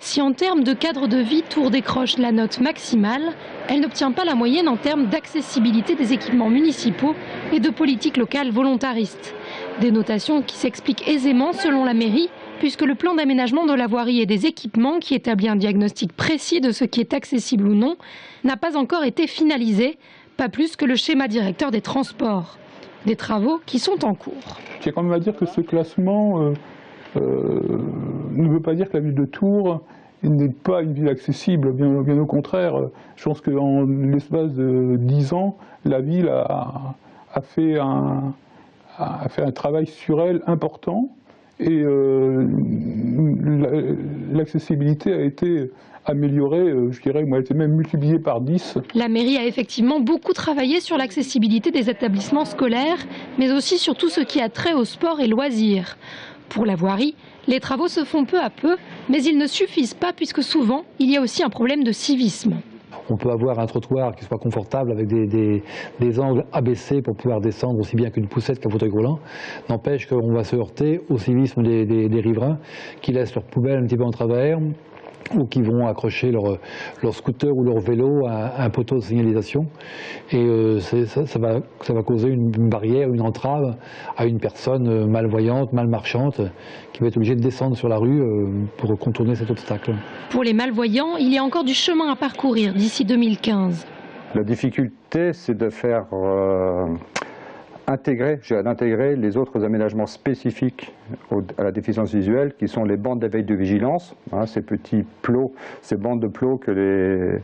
Si en termes de cadre de vie, Tours décroche la note maximale, elle n'obtient pas la moyenne en termes d'accessibilité des équipements municipaux et de politique locale volontariste. Des notations qui s'expliquent aisément selon la mairie, puisque le plan d'aménagement de la voirie et des équipements, qui établit un diagnostic précis de ce qui est accessible ou non, n'a pas encore été finalisé, pas plus que le schéma directeur des transports. Des travaux qui sont en cours. Je tiens quand même à dire que ce classement ne veut pas dire que la ville de Tours n'est pas une ville accessible, bien au contraire. Je pense qu'en l'espace de 10 ans, la ville a fait un travail sur elle important et l'accessibilité a été améliorée, je dirais, elle a été même multipliée par 10. La mairie a effectivement beaucoup travaillé sur l'accessibilité des établissements scolaires, mais aussi sur tout ce qui a trait au sport et loisirs. Pour la voirie, les travaux se font peu à peu, mais ils ne suffisent pas puisque souvent, il y a aussi un problème de civisme. On peut avoir un trottoir qui soit confortable avec des angles abaissés pour pouvoir descendre aussi bien qu'une poussette qu'un fauteuil roulant. N'empêche qu'on va se heurter au civisme des riverains qui laissent leurs poubelles un petit peu en travers ou qui vont accrocher leur scooter ou leur vélo à un poteau de signalisation. Et ça va causer une barrière, une entrave à une personne malvoyante, malmarchante, qui va être obligée de descendre sur la rue pour contourner cet obstacle. Pour les malvoyants, il y a encore du chemin à parcourir d'ici 2015. La difficulté, c'est de faire d'intégrer les autres aménagements spécifiques à la déficience visuelle, qui sont les bandes d'éveil de vigilance, ces petits plots, ces bandes de plots que les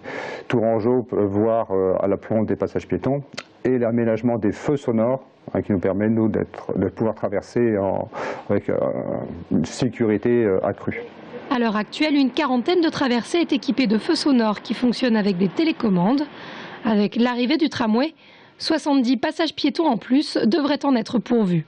Tourangeaux peuvent voir à la plombe des passages piétons, et l'aménagement des feux sonores, qui nous permet, nous, de pouvoir traverser avec une sécurité accrue. À l'heure actuelle, une quarantaine de traversées est équipée de feux sonores qui fonctionnent avec des télécommandes. Avec l'arrivée du tramway, 70 passages piétons en plus devraient en être pourvus.